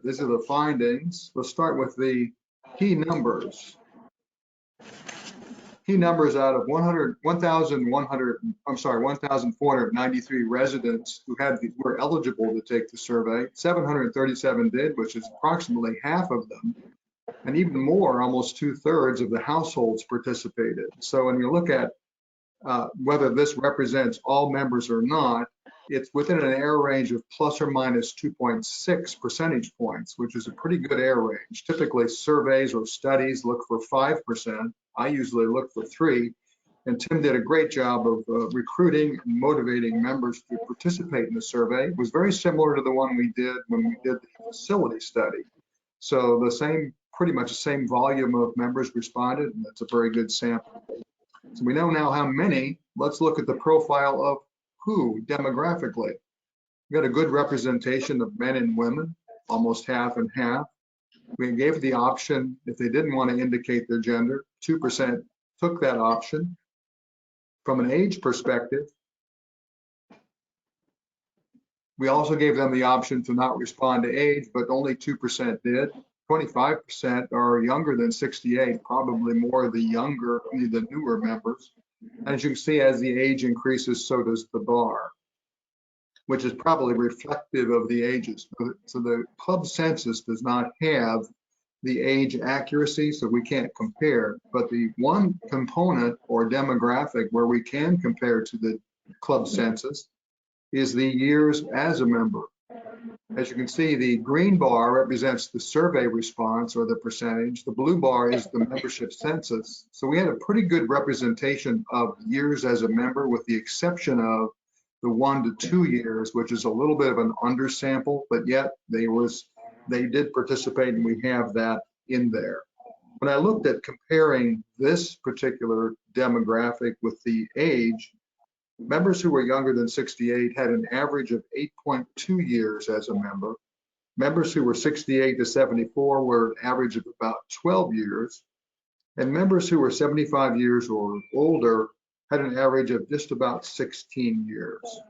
these are the findings. Let's start with the key numbers. Key numbers out of 1,493 residents who were eligible to take the survey. 737 did, which is approximately half of them, and even more, almost 2/3 of the households participated. So when you look at whether this represents all members or not, it's within an error range of plus or minus 2.6 percentage points, which is a pretty good error range. Typically, surveys or studies look for 5%. I usually look for 3%. And Tim did a great job of recruiting and motivating members to participate in the survey. It was very similar to the one we did when we did the facility study. So pretty much the same volume of members responded, and that's a very good sample. So we know now how many. Let's look at the profile of who demographically. We got a good representation of men and women, almost half and half. We gave the option if they didn't want to indicate their gender. 2% took that option. From an age perspective, we also gave them the option to not respond to age, but only 2% did. 25% are younger than 68, probably more the newer members. As you can see, as the age increases, so does the bar, which is probably reflective of the ages. So the club census does not have the age accuracy, so we can't compare. But the one component or demographic where we can compare to the club census is the years as a member. As you can see, the green bar represents the survey response or the percentage. The blue bar is the membership census. So we had a pretty good representation of years as a member, with the exception of the 1 to 2 years, which is a little bit of an undersample, but yet they did participate, and we have that in there. When I looked at comparing this particular demographic with the age, members who were younger than 68 had an average of 8.2 years as a member. Members who were 68 to 74 were an average of about 12 years. And members who were 75 years or older had an average of just about 16 years.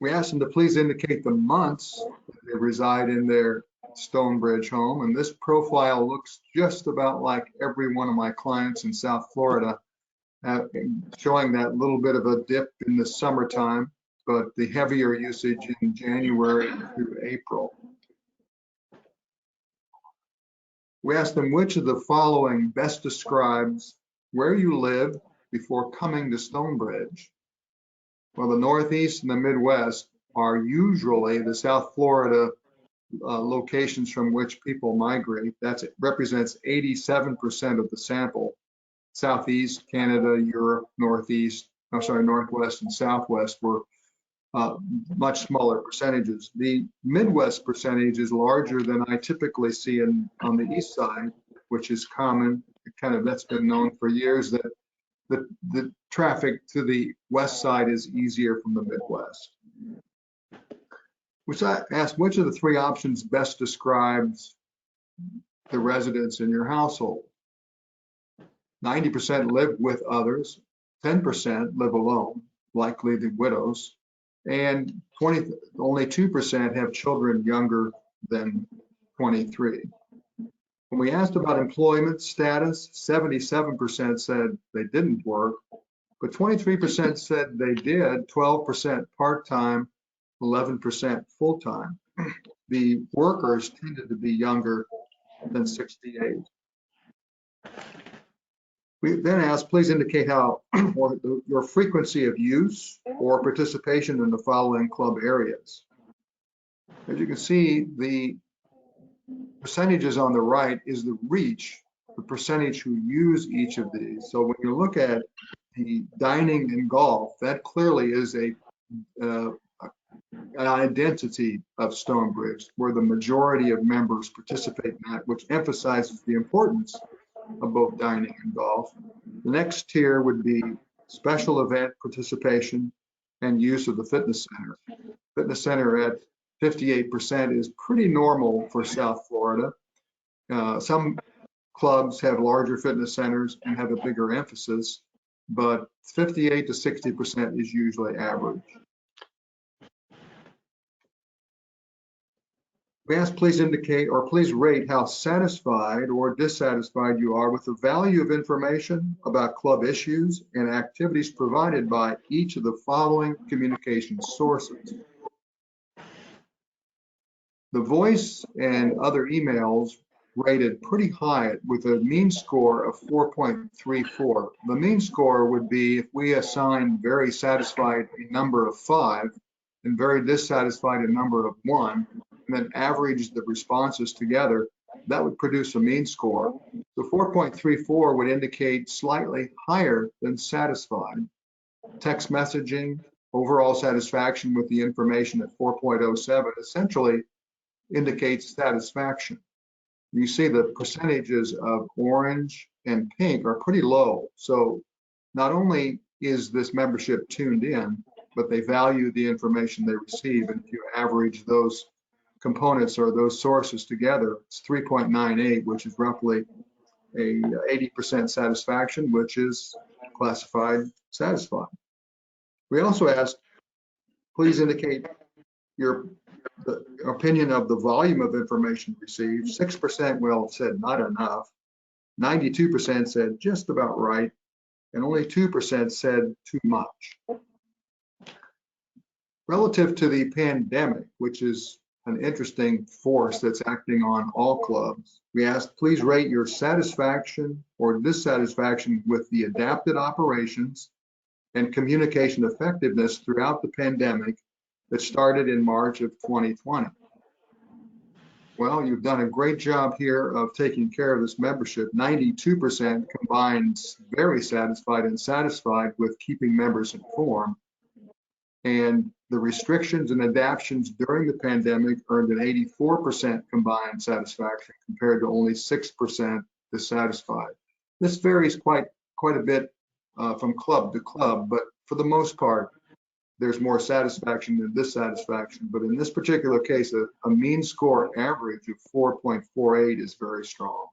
We asked them to please indicate the months that they reside in their Stonebridge home. And this profile looks just about like every one of my clients in South Florida, showing that little bit of a dip in the summertime, but the heavier usage in January through April. We asked them which of the following best describes where you live before coming to Stonebridge. Well, the Northeast and the Midwest are usually the South Florida locations from which people migrate. That represents 87% of the sample. Southeast, Canada, Europe, Northwest and Southwest were much smaller percentages. The Midwest percentage is larger than I typically see on the East side, which is common. That's been known for years, that the traffic to the West side is easier from the Midwest. Which I asked, which of the 3 options best describes the residents in your household? 90% live with others, 10% live alone, likely the widows, and only 2% have children younger than 23. When we asked about employment status, 77% said they didn't work, but 23% said they did, 12% part-time, 11% full-time. The workers tended to be younger than 68. We then asked, please indicate how your frequency of use or participation in the following club areas. As you can see, the percentages on the right is the reach, the percentage who use each of these. So when you look at the dining and golf, that clearly is an identity of Stonebridge, where the majority of members participate in that, which emphasizes the importance of both dining and golf. The next tier would be special event participation and use of the fitness center. Fitness center at 58% is pretty normal for South Florida. Some clubs have larger fitness centers and have a bigger emphasis, but 58 to 60% is usually average. We ask please indicate or please rate how satisfied or dissatisfied you are with the value of information about club issues and activities provided by each of the following communication sources. The voice and other emails rated pretty high with a mean score of 4.34. The mean score would be if we assign very satisfied a number of 5 and very dissatisfied a number of 1, and then average the responses together, that would produce a mean score. So 4.34 would indicate slightly higher than satisfied. Text messaging, overall satisfaction with the information at 4.07 essentially indicates satisfaction. You see the percentages of orange and pink are pretty low. So not only is this membership tuned in, but they value the information they receive. And if you average those components or those sources together, it's 3.98, which is roughly a 80% satisfaction, which is classified satisfied. We also asked, please indicate your opinion of the volume of information received. 6% well said not enough. 92% said just about right, and only 2% said too much. Relative to the pandemic, which is an interesting force that's acting on all clubs, we asked, please rate your satisfaction or dissatisfaction with the adapted operations and communication effectiveness throughout the pandemic that started in March of 2020. Well, you've done a great job here of taking care of this membership. 92% combines very satisfied and satisfied with keeping members informed. And the restrictions and adaptations during the pandemic earned an 84% combined satisfaction compared to only 6% dissatisfied. This varies quite a bit from club to club, but for the most part, there's more satisfaction than dissatisfaction. But in this particular case, a mean score average of 4.48 is very strong.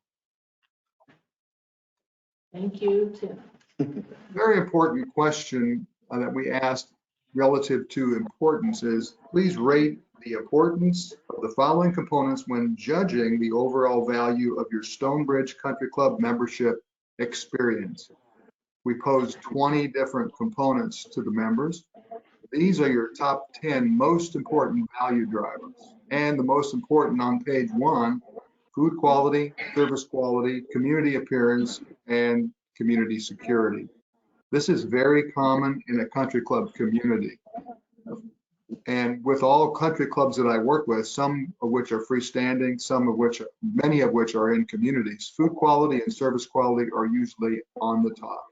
Thank you, Tim. Very important question that we asked relative to importance is, please rate the importance of the following components when judging the overall value of your Stonebridge Country Club membership experience. We posed 20 different components to the members. These are your top 10 most important value drivers. And the most important on page 1, food quality, service quality, community appearance, and community security. This is very common in a country club community. And with all country clubs that I work with, some of which are freestanding, many of which are in communities, food quality and service quality are usually on the top.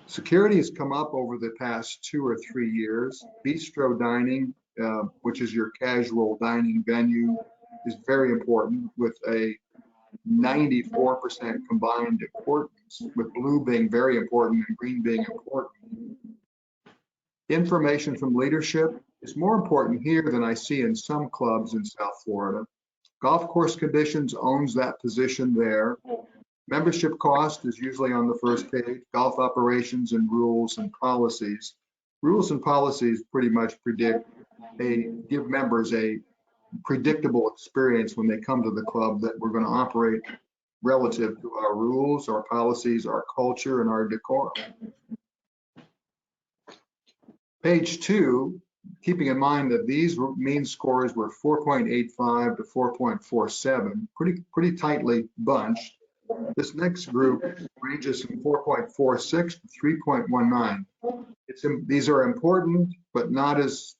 Security has come up over the past 2 or 3 years. Bistro dining, which is your casual dining venue, is very important with a 94% combined importance, with blue being very important and green being important. Information from leadership is more important here than I see in some clubs in South Florida. Golf course conditions owns that position there. Membership cost is usually on the first page. Golf operations and rules and policies. Rules and policies pretty much give members a predictable experience when they come to the club, that we're going to operate relative to our rules, our policies, our culture, and our decorum. Page 2, keeping in mind that these mean scores were 4.85 to 4.47, pretty tightly bunched. This next group ranges from 4.46 to 3.19. These are important, but not as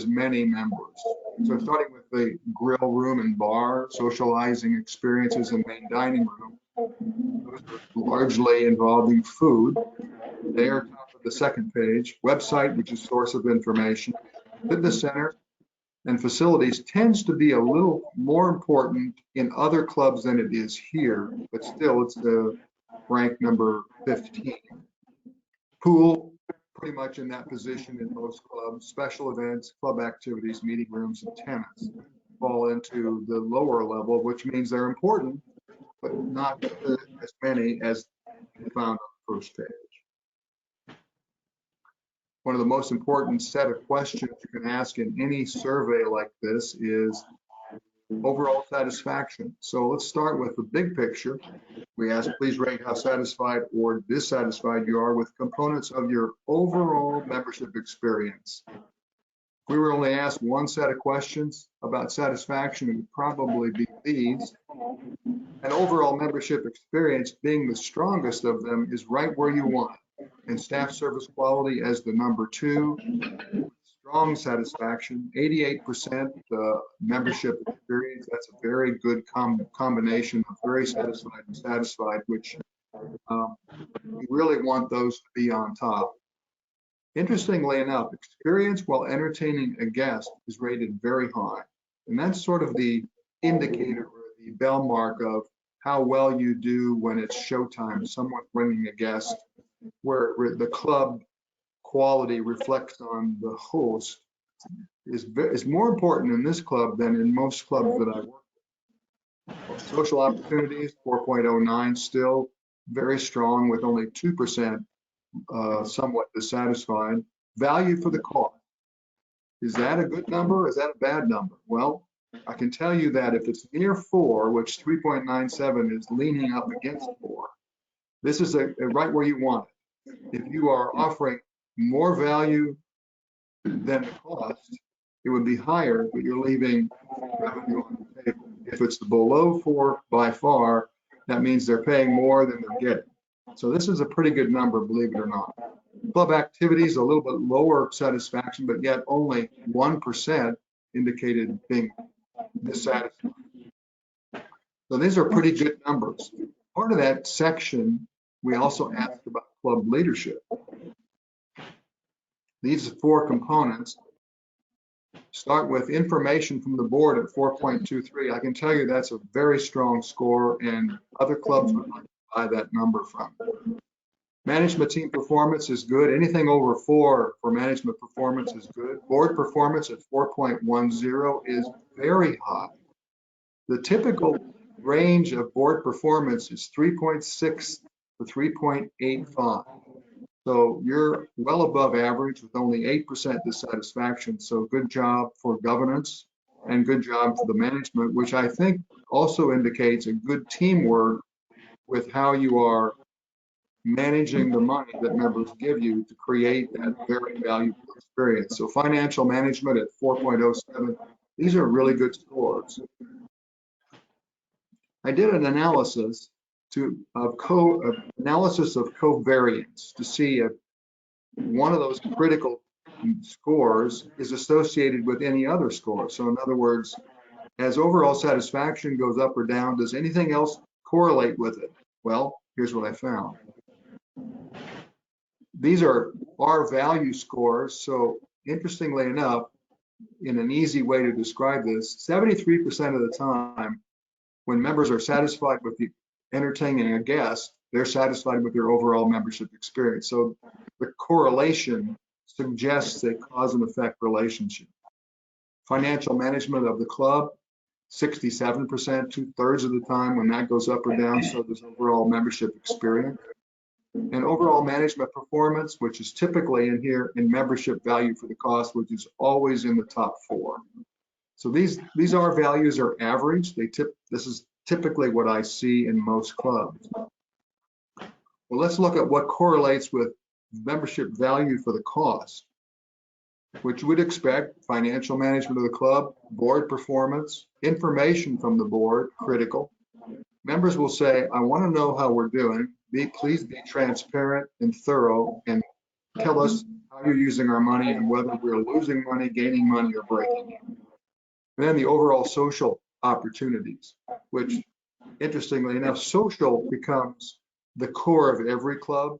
many members. So starting with the grill room and bar, socializing experiences, and main dining room, those are largely involving food. They are top of the second page. Website, which is source of information. Fitness center and facilities tends to be a little more important in other clubs than it is here, but still it's the rank number 15. Pool, pretty much in that position in most clubs. Special events, club activities, meeting rooms, and tennis fall into the lower level, which means they're important, but not as many as you found on the first page. One of the most important set of questions you can ask in any survey like this is, overall satisfaction. So let's start with the big picture. We ask, please rate how satisfied or dissatisfied you are with components of your overall membership experience. If we were only asked one set of questions about satisfaction, it would probably be these. An overall membership experience being the strongest of them is right where you want it. And staff service quality as the number 2. Strong satisfaction, 88% membership experience. That's a very good combination of very satisfied and satisfied, which we really want those to be on top. Interestingly enough, experience while entertaining a guest is rated very high. And that's sort of the indicator or the bellmark of how well you do when it's showtime, someone bringing a guest, where the club quality reflects on the host is more important in this club than in most clubs that I work with. Social opportunities, 4.09, still very strong with only 2% somewhat dissatisfied. Value for the cost. Is that a good number? Is that a bad number? Well, I can tell you that if it's near 4, which 3.97 is leaning up against 4, this is a right where you want it. If you are offering more value than the cost, it would be higher, but you're leaving revenue on the table. If it's below 4 by far, that means they're paying more than they're getting. So this is a pretty good number, believe it or not. Club activities, a little bit lower satisfaction, but yet only 1% indicated being dissatisfied. So these are pretty good numbers. Part of that section, we also asked about club leadership. These 4 components start with information from the board at 4.23. I can tell you that's a very strong score, and other clubs would like to buy that number from. Management team performance is good. Anything over 4 for management performance is good. Board performance at 4.10 is very high. The typical range of board performance is 3.6 to 3.85. So you're well above average with only 8% dissatisfaction. So good job for governance and good job for the management, which I think also indicates a good teamwork with how you are managing the money that members give you to create that very valuable experience. So financial management at 4.07, these are really good scores. I did an analysis of covariance to see if one of those critical scores is associated with any other score. So in other words, as overall satisfaction goes up or down, does anything else correlate with it? Well, here's what I found. These are our value scores. So interestingly enough, in an easy way to describe this, 73% of the time, when members are satisfied with the entertaining a guest, they're satisfied with their overall membership experience. So the correlation suggests a cause and effect relationship. Financial management of the club, 67%, 2/3 of the time when that goes up or down, so does overall membership experience. And overall management performance, which is typically in here in membership value for the cost, which is always in the top 4. So these are values are average. This is typically what I see in most clubs. Well, let's look at what correlates with membership value for the cost, which we'd expect financial management of the club, board performance, information from the board, critical. Members will say, I want to know how we're doing. Please be transparent and thorough and tell us how you're using our money and whether we're losing money, gaining money, or breaking it. And then the overall social opportunities, which interestingly enough, social becomes the core of every club,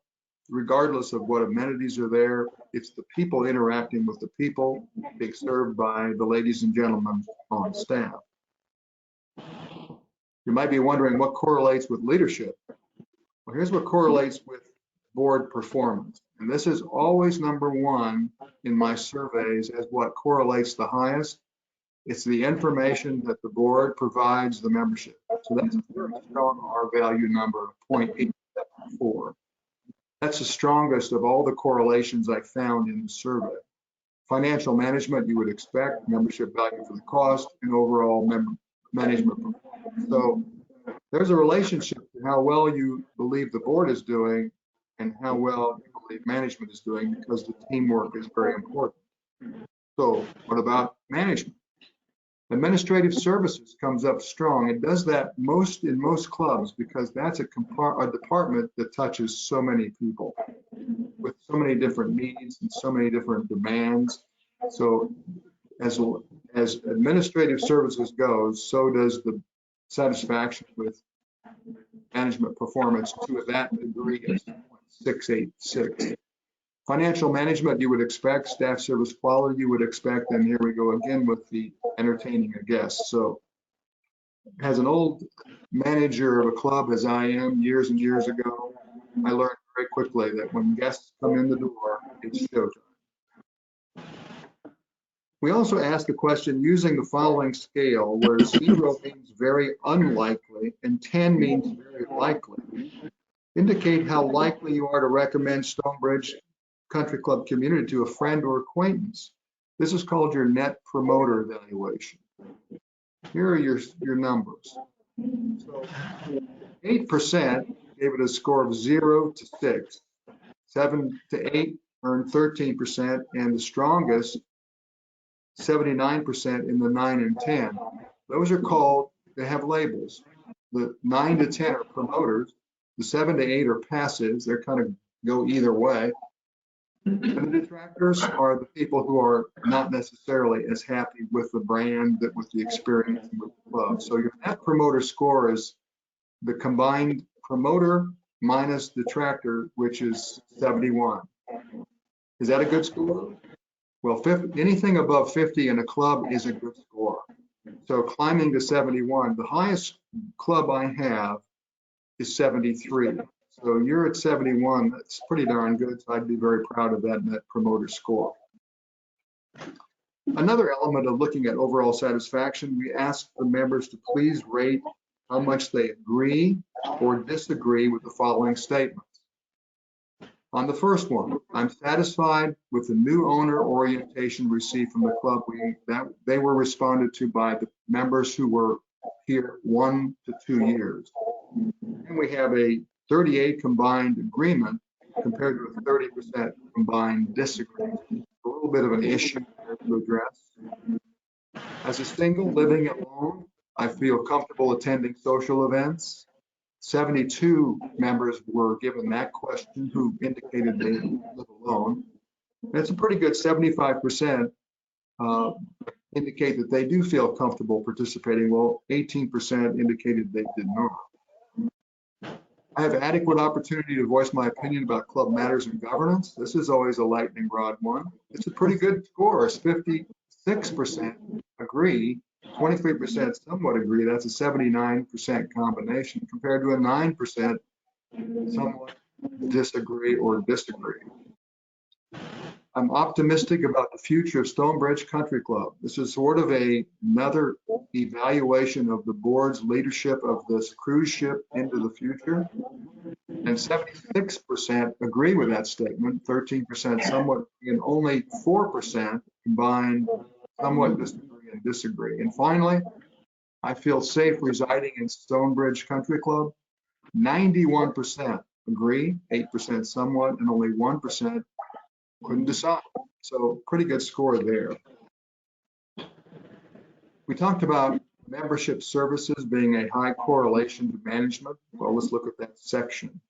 regardless of what amenities are there. It's the people interacting with the people being served by the ladies and gentlemen on staff. You might be wondering what correlates with leadership. Well, here's what correlates with board performance. And this is always number 1 in my surveys as what correlates the highest. It's the information that the board provides the membership. So that's a very strong R value number of 0.874. That's the strongest of all the correlations I found in the survey. Financial management, you would expect membership value for the cost and overall management performance. So there's a relationship to how well you believe the board is doing and how well you believe management is doing, because the teamwork is very important. So what about management? Administrative services comes up strong. It does that in most clubs because that's a department that touches so many people with so many different needs and so many different demands. So as administrative services goes, so does the satisfaction with management performance to that degree is 686. Financial management, you would expect. Staff service quality, you would expect. And here we go again with the entertaining a guest. So as an old manager of a club, as I am years and years ago, I learned very quickly that when guests come in the door, it's showtime. We also asked a question using the following scale, where 0 means very unlikely and 10 means very likely. Indicate how likely you are to recommend Stonebridge Country Club community to a friend or acquaintance. This is called your net promoter evaluation. Here are your numbers. So 8% gave it a score of 0 to 6. 7 to 8 earned 13%, and the strongest 79% in the 9 and 10. Those are called, they have labels. The 9 to 10 are promoters. The 7 to 8 are passives. They're kind of go either way. And the detractors are the people who are not necessarily as happy with the brand, that with the experience and with the club. So your net promoter score is the combined promoter minus detractor, which is 71. Is that a good score? Well, anything above 50 in a club is a good score. So climbing to 71, the highest club I have is 73. So you're at 71, that's pretty darn good. So I'd be very proud of that net promoter score. Another element of looking at overall satisfaction, we asked the members to please rate how much they agree or disagree with the following statements. On the first one, I'm satisfied with the new owner orientation received from the club. They were responded to by the members who were here 1 to 2 years. And we have a 38 combined agreement compared to a 30% combined disagreement. A little bit of an issue to address. As a single living alone, I feel comfortable attending social events. 72 members were given that question who indicated they live alone. That's a pretty good 75% indicate that they do feel comfortable participating, while 18% indicated they did not. I have adequate opportunity to voice my opinion about club matters and governance. This is always a lightning rod one. It's a pretty good score. It's 56% agree, 23% somewhat agree. That's a 79% combination compared to a 9% somewhat disagree or disagree. I'm optimistic about the future of Stonebridge Country Club. This is sort of another evaluation of the board's leadership of this cruise ship into the future. And 76% agree with that statement, 13% somewhat, and only 4% combined somewhat disagree. And finally, I feel safe residing in Stonebridge Country Club. 91% agree, 8% somewhat, and only 1% couldn't decide. So pretty good score there. We talked about membership services being a high correlation to management. Well, let's look at that section.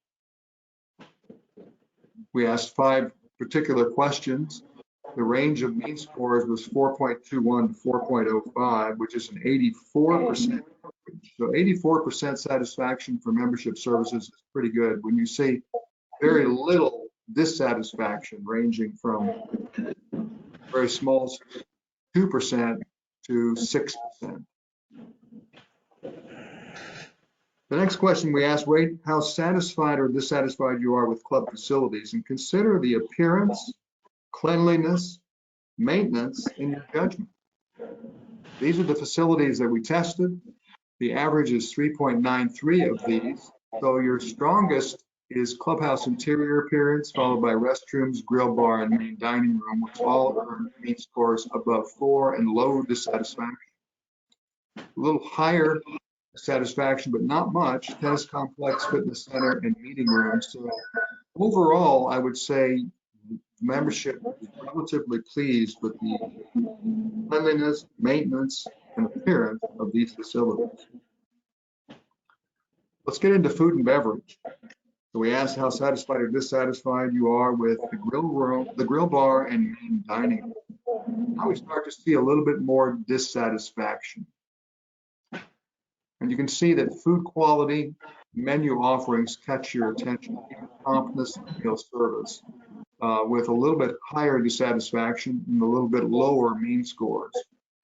We asked 5 particular questions. The range of mean scores was 4.21 to 4.05, which is an 84%. So 84% satisfaction for membership services is pretty good when you see very little dissatisfaction, ranging from very small 2% to 6%. The next question we asked, rate how satisfied or dissatisfied you are with club facilities, and consider the appearance, cleanliness, maintenance in your judgment. These are the facilities that we tested. The average is 3.93 of these. So your strongest is clubhouse interior appearance, followed by restrooms, grill bar, and main dining room, which all earn mean scores above 4 and low dissatisfaction. A little higher satisfaction, but not much, tennis complex, fitness center, and meeting rooms. So overall, I would say membership is relatively pleased with the cleanliness, maintenance, and appearance of these facilities. Let's get into food and beverage. So we asked how satisfied or dissatisfied you are with the grill room, the grill bar, and main dining room. Now we start to see a little bit more dissatisfaction. And you can see that food quality, menu offerings catch your attention, even promptness and meal service, with a little bit higher dissatisfaction and a little bit lower mean scores.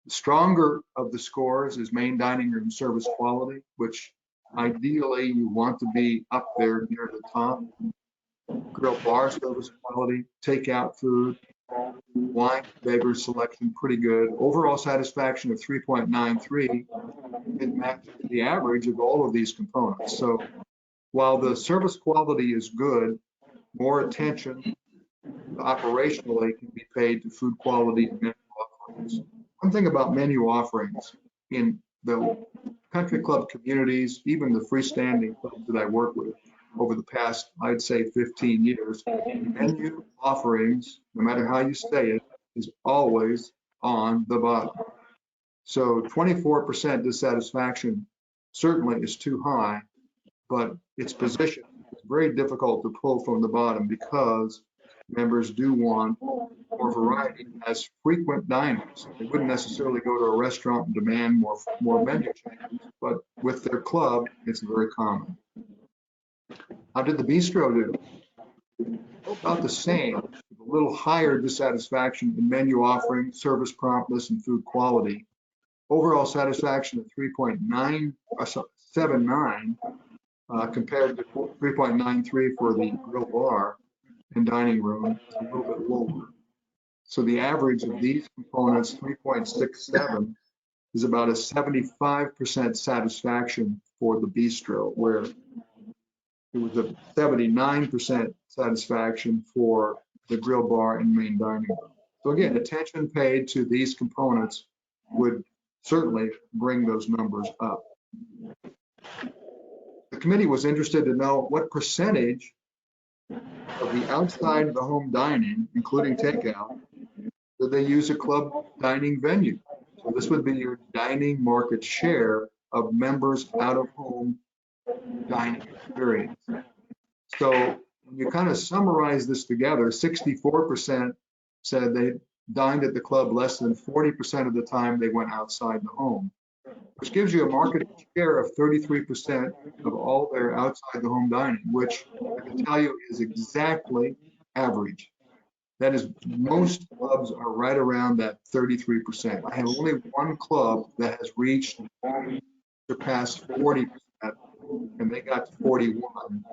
The stronger of the scores is main dining room service quality, which ideally you want to be up there near the top. Grill bar service quality, takeout food, wine, beverage selection, pretty good. Overall satisfaction of 3.93. It matches the average of all of these components. So while the service quality is good, more attention operationally can be paid to food quality and menu offerings. One thing about menu offerings in the country club communities, even the freestanding clubs that I work with over the past, I'd say 15 years, menu offerings, no matter how you say it, is always on the bottom. So 24% dissatisfaction certainly is too high, but its position is very difficult to pull from the bottom because members do want more variety as frequent diners. They wouldn't necessarily go to a restaurant and demand more menu changes, but with their club, it's very common. How did the bistro do? About the same, a little higher dissatisfaction in menu offering, service promptness, and food quality. Overall satisfaction of 3.979 compared to 3.93 for the grill bar and dining room, a little bit lower. So the average of these components, 3.67, is about a 75% satisfaction for the bistro, where it was a 79% satisfaction for the grill bar and main dining room. So again, attention paid to these components would certainly bring those numbers up. The committee was interested to know what percentage of the outside of the home dining, including takeout, did they use a club dining venue. So this would be your dining market share of members out of home dining experience. So when you kind of summarize this together, 64% said they dined at the club less than 40% of the time they went outside the home, which gives you a market share of 33% of all their outside the home dining, which I can tell you is exactly average. That is, most clubs are right around that 33%. I have only one club that has surpassed 40%, and they got to 41.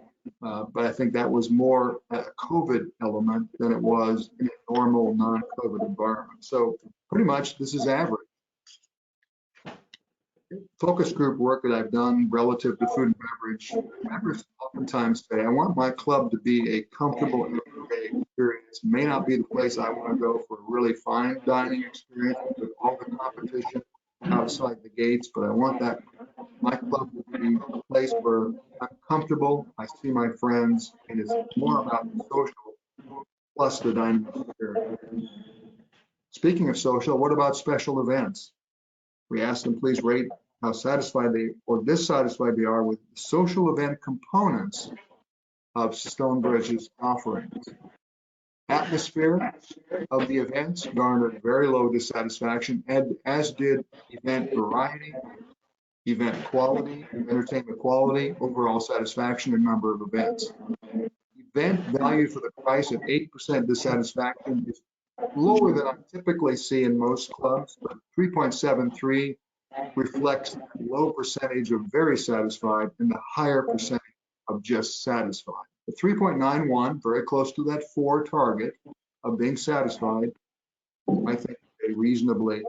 But I think that was more a COVID element than it was in a normal non-COVID environment. So pretty much this is average. Focus group work that I've done relative to food and beverage, members oftentimes say, I want my club to be a comfortable everyday experience. It may not be the place I want to go for a really fine dining experience with all the competition outside the gates, but I want that my club to be a place where I'm comfortable, I see my friends, and it's more about the social plus the dining experience. Speaking of social, what about special events? We asked them, please rate how satisfied they or dissatisfied they are with the social event components of Stonebridge's offerings. Atmosphere of the events garnered very low dissatisfaction, as did event variety, event quality, entertainment quality, overall satisfaction, and number of events. Event valued for the price at 8% dissatisfaction is lower than I typically see in most clubs, but 3.73 reflects the low percentage of very satisfied and the higher percentage of just satisfied. The 3.91, very close to that 4 target of being satisfied, I think a reasonably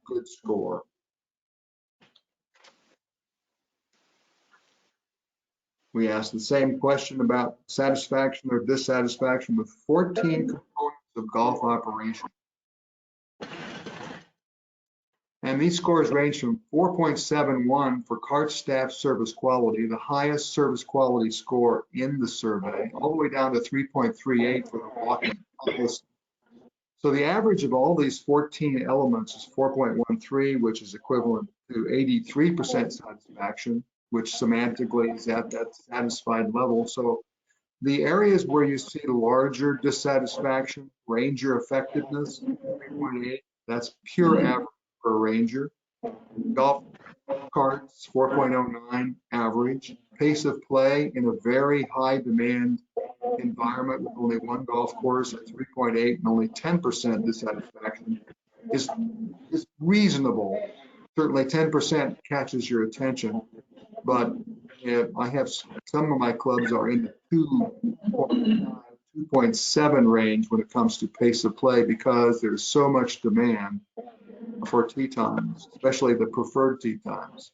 good score. We asked the same question about satisfaction or dissatisfaction with 14 components of golf operation. And these scores range from 4.71 for cart staff service quality, the highest service quality score in the survey, all the way down to 3.38 for the walking policy. So the average of all these 14 elements is 4.13, which is equivalent to 83% satisfaction, which semantically is at that satisfied level. So the areas where you see larger dissatisfaction, ranger effectiveness, 3.8, that's pure average for a ranger. Golf carts, 4.09 average. Pace of play in a very high demand environment with only one golf course at 3.8 and only 10% dissatisfaction is reasonable. Certainly 10% catches your attention, but I have some of my clubs are in the 2.5, 2.7 range when it comes to pace of play because there's so much demand for tee times, especially the preferred tee times.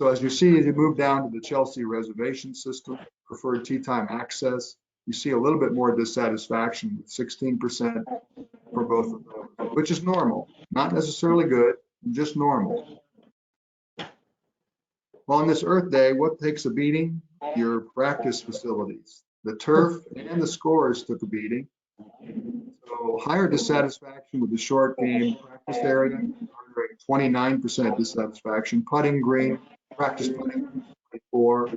So as you see, as you move down to the Chelsea reservation system, preferred tee time access, you see a little bit more dissatisfaction with 16% for both of those, which is normal, not necessarily good, just normal. Well, on this Earth Day, what takes a beating? Your practice facilities. The turf and the scores took a beating. So higher dissatisfaction with the short game practice area, 29% dissatisfaction. Putting green, practice putting, 24.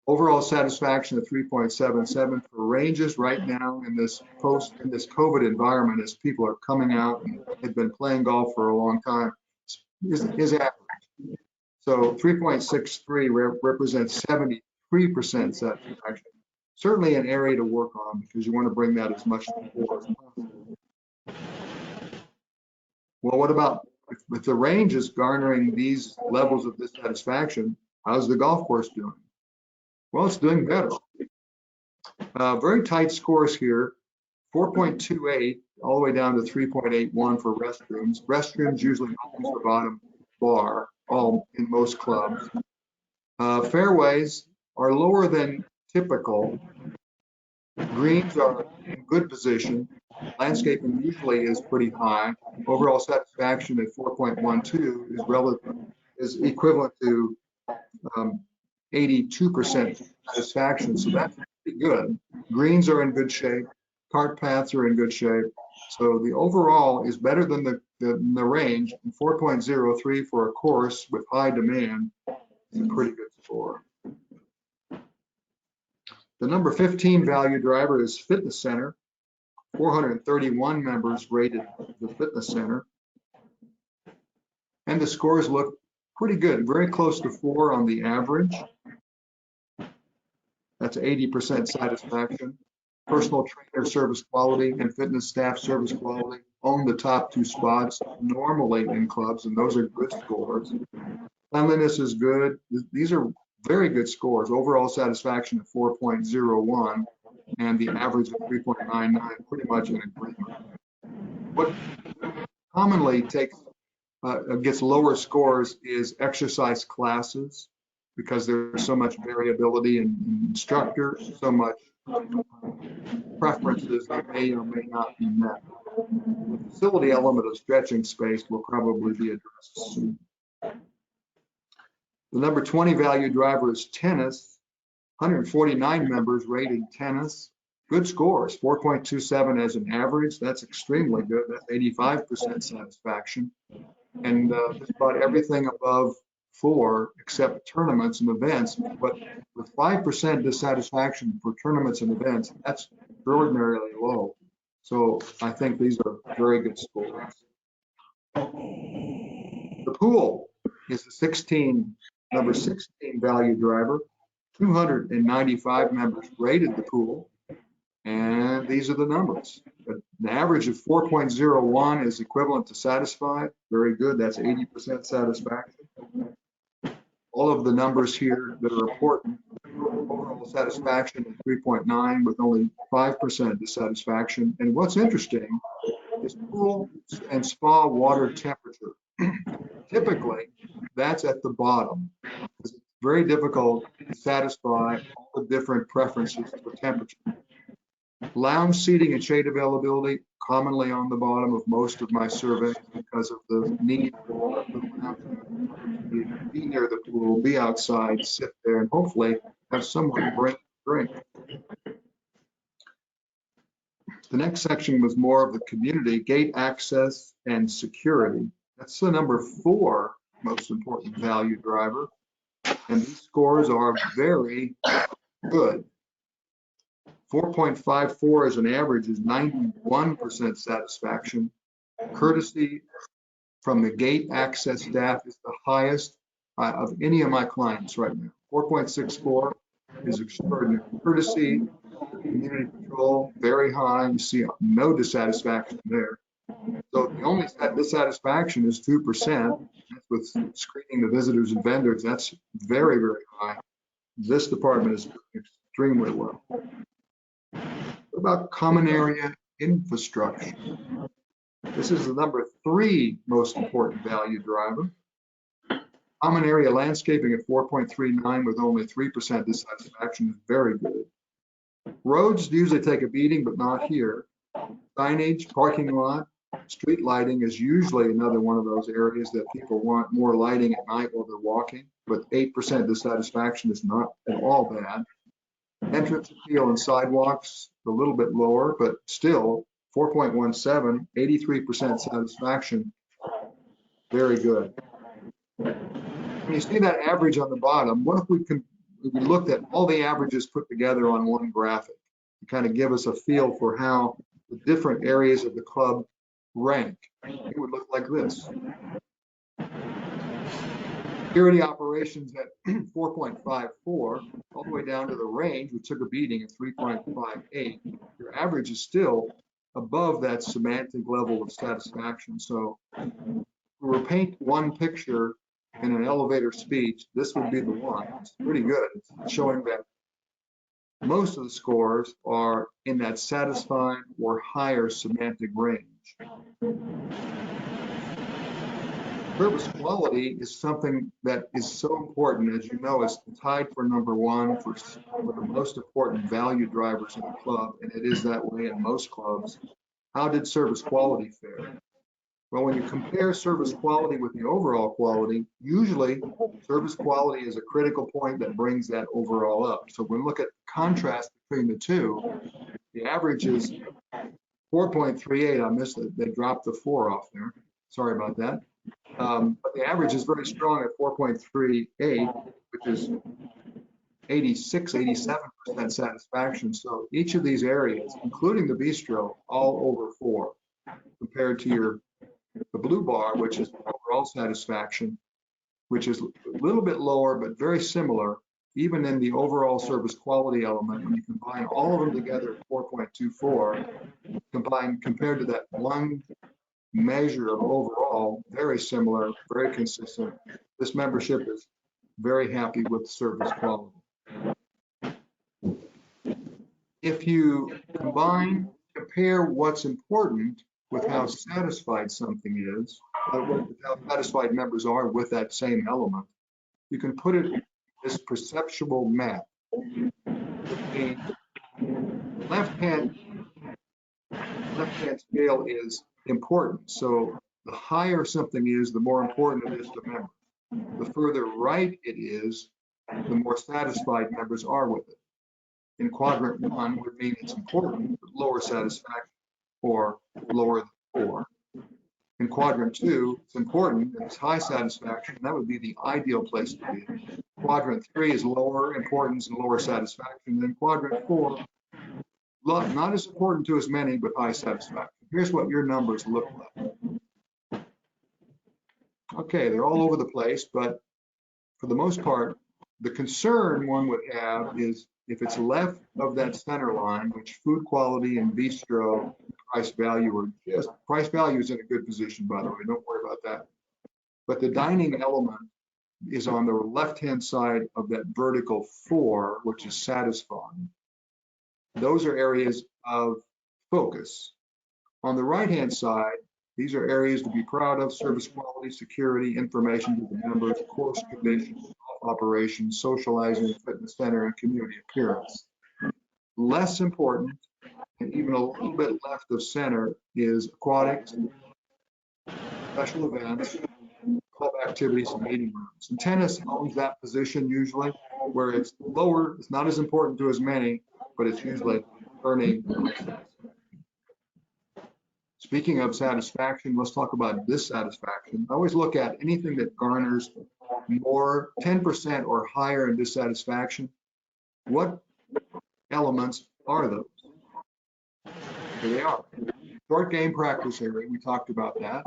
Overall satisfaction of 3.77 for ranges right now in this COVID environment as people are coming out and have been playing golf for a long time is average. So 3.63 represents 73% satisfaction. Certainly an area to work on because you want to bring that as much to the fore as possible. Well, what about if the range is garnering these levels of dissatisfaction, how's the golf course doing? Well, it's doing better. Very tight scores here, 4.28 all the way down to 3.81 for restrooms. Restrooms usually always the bottom bar, all in most clubs. Fairways are lower than typical. Greens are in good position. Landscaping usually is pretty high. Overall satisfaction at 4.12 is equivalent to 82% satisfaction. So that's pretty good. Greens are in good shape. Cart paths are in good shape. So the overall is better than the range. 4.03 for a course with high demand is a pretty good score. The number 15 value driver is Fitness Center. 431 members rated the Fitness Center. And the scores look pretty good, very close to 4 on the average. That's 80% satisfaction. Personal trainer service quality and fitness staff service quality own the top 2 spots normally in clubs, and those are good scores. Cleanliness is good. These are very good scores. Overall satisfaction of 4.01 and the average of 3.99, pretty much in agreement. What commonly gets lower scores is exercise classes because there's so much variability in instructors, so much preferences that may or may not be met. The facility element of stretching space will probably be addressed soon. The number 20 value driver is tennis. 149 members rated tennis. Good scores, 4.27 as an average. That's extremely good. That's 85% satisfaction. And just about everything above 4 except tournaments and events. But with 5% dissatisfaction for tournaments and events, that's extraordinarily low. So I think these are very good scores. The pool is the number 16 value driver. 295 members rated the pool. And these are the numbers. An average of 4.01 is equivalent to satisfied. Very good. That's 80% satisfaction. All of the numbers here that are important. Overall satisfaction at 3.9 with only 5% dissatisfaction. And what's interesting is pool and spa water temperature. Typically, that's at the bottom. It's very difficult to satisfy all the different preferences for temperature. Lounge seating and shade availability, commonly on the bottom of most of my surveys because of the need for water, put one out to be near the pool, be outside, sit there, and hopefully have someone bring a drink. The next section was more of the community, gate access and security. That's the number 4 most important value driver. And these scores are very good. 4.54 as an average is 91% satisfaction. Courtesy from the gate access staff is the highest of any of my clients right now. 4.64 is extraordinary. Courtesy, community patrol, very high. You see no dissatisfaction there. So the only dissatisfaction is 2%. That's with screening the visitors and vendors. That's very, very high. This department is extremely well. What about common area infrastructure? This is the number 3 most important value driver. Common area landscaping at 4.39 with only 3% dissatisfaction is very good. Roads usually take a beating, but not here. Signage, parking lot, street lighting is usually another one of those areas that people want more lighting at night while they're walking, but 8% dissatisfaction is not at all bad. Entrance appeal and sidewalks, a little bit lower, but still 4.17, 83% satisfaction, very good. When you see that average on the bottom, what if we looked at all the averages put together on one graphic to kind of give us a feel for how the different areas of the club rank? It would look like this. Security operations at 4.54, all the way down to the range, which took a beating at 3.58. Your average is still above that semantic level of satisfaction. So if we were to paint one picture in an elevator speech, this would be the one. It's pretty good. It's showing that most of the scores are in that satisfied or higher semantic range. Service quality is something that is so important. As you know, it's tied for number 1 for the most important value drivers in the club, and it is that way in most clubs. How did service quality fare? Well, when you compare service quality with the overall quality, usually service quality is a critical point that brings that overall up. So when we look at contrast between the two, the average is 4.38. I missed it. They dropped the 4 off there. Sorry about that. But the average is very strong at 4.38, which is 86, 87% satisfaction. So each of these areas, including the bistro, all over 4 compared to the blue bar, which is overall satisfaction, which is a little bit lower, but very similar, even in the overall service quality element. When you combine all of them together at 4.24, compared to that one measure of overall, very similar, very consistent. This membership is very happy with service quality. If you compare what's important with how satisfied something is, how satisfied members are with that same element, you can put it in this perceptual map. The left-hand scale is important. So the higher something is, the more important it is to members. The further right it is, the more satisfied members are with it. In quadrant 1 would mean it's important, but lower satisfaction, or lower than 4. In quadrant 2, it's important and it's high satisfaction. That would be the ideal place to be. Quadrant 3 is lower importance and lower satisfaction. Then quadrant 4, not as important to as many, but high satisfaction. Here's what your numbers look like. Okay, they're all over the place, but for the most part, the concern one would have is if it's left of that center line, which food quality and bistro price value are just, price value is in a good position, by the way, don't worry about that. But the dining element is on the left-hand side of that vertical 4, which is satisfying. Those are areas of focus. On the right-hand side, these are areas to be proud of: service quality, security, information to the members, course conditions, operations, socializing, fitness center, and community appearance. Less important, and even a little bit left of center, is aquatics, special events, club activities and meeting rooms. And tennis owns that position usually, where it's lower, it's not as important to as many, but it's usually earning. Speaking of satisfaction, let's talk about dissatisfaction. I always look at anything that garners more 10% or higher in dissatisfaction. What elements are those? Here they are. Short game practice area, we talked about that.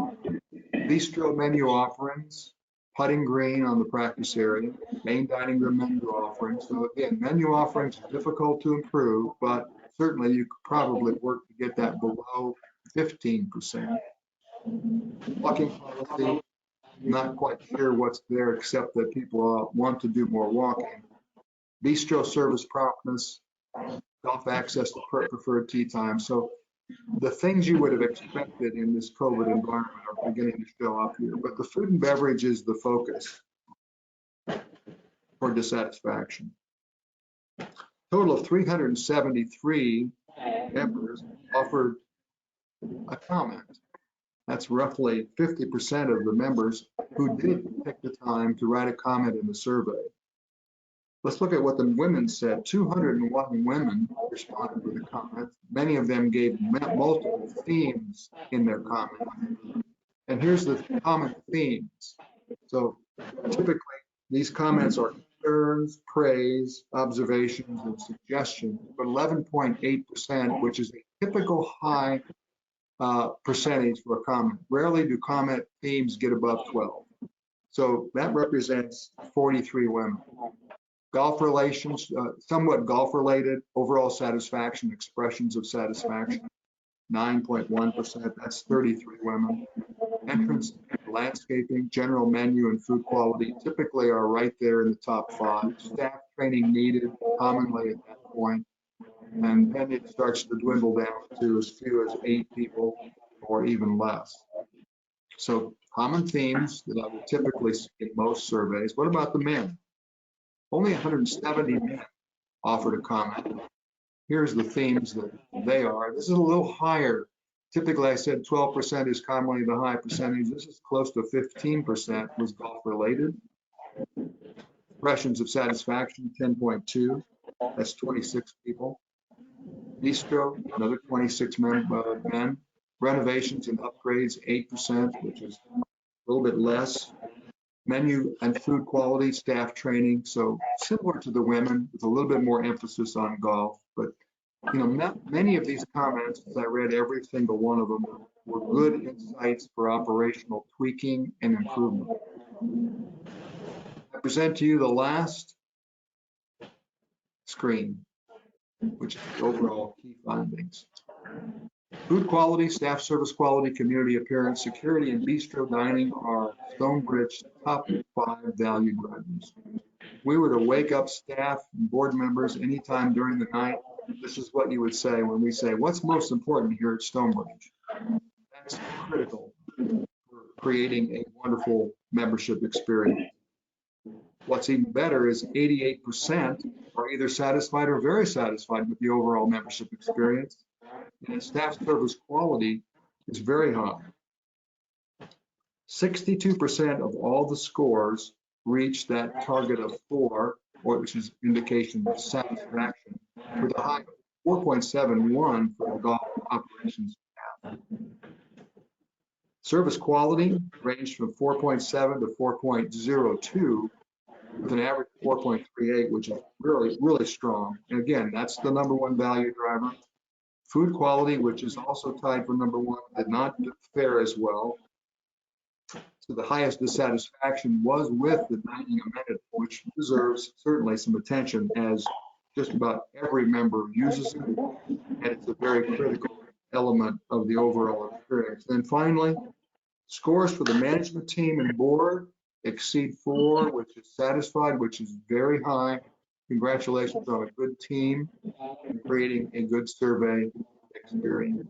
Bistro menu offerings, putting green on the practice area, main dining room menu offerings. So again, menu offerings are difficult to improve, but certainly you could probably work to get that below 15%. Walking policy, not quite sure what's there except that people want to do more walking. Bistro service promptness, golf access to preferred tee time. So the things you would have expected in this COVID environment are beginning to show up here, but the food and beverage is the focus for dissatisfaction. Total of 373 members offered a comment. That's roughly 50% of the members who did take the time to write a comment in the survey. Let's look at what the women said. 201 women responded with a comment. Many of them gave multiple themes in their comment. And here's the common themes. So typically, these comments are concerns, praise, observations, and suggestions, but 11.8%, which is a typical high percentage for a comment. Rarely do comment themes get above 12. So that represents 43 women. Golf relations, somewhat golf related, overall satisfaction, expressions of satisfaction, 9.1%, that's 33 women. Entrance, landscaping, general menu and food quality typically are right there in the top 5. Staff training needed commonly at that point. And then it starts to dwindle down to as few as 8 people or even less. So common themes that I would typically see in most surveys. What about the men? Only 170 men offered a comment. Here's the themes that they are. This is a little higher. Typically, I said 12% is commonly the high percentage. This is close to 15% was golf related. Expressions of satisfaction, 10.2. That's 26 people. Bistro, another 26 men. Renovations and upgrades, 8%, which is a little bit less. Menu and food quality, staff training, so similar to the women with a little bit more emphasis on golf. But you know, many of these comments, as I read every single one of them, were good insights for operational tweaking and improvement. I present to you the last screen, which is the overall key findings. Food quality, staff service quality, community appearance, security, and bistro dining are Stonebridge's top 5 value drivers. If we were to wake up staff and board members anytime during the night, this is what you would say when we say, what's most important here at Stonebridge? That's critical for creating a wonderful membership experience. What's even better is 88% are either satisfied or very satisfied with the overall membership experience. And staff service quality is very high. 62% of all the scores reach that target of 4, which is indication of satisfaction, with a high of 4.71 for the golf operations staff. Service quality ranged from 4.7 to 4.02, with an average of 4.38, which is really, really strong. And again, that's the #1 value driver. Food quality, which is also tied for #1, did not fare as well. So the highest dissatisfaction was with the dining amenity, which deserves certainly some attention as just about every member uses it, and it's a very critical element of the overall experience. Then finally, scores for the management team and board exceed 4, which is satisfied, which is very high. Congratulations on a good team and creating a good survey experience.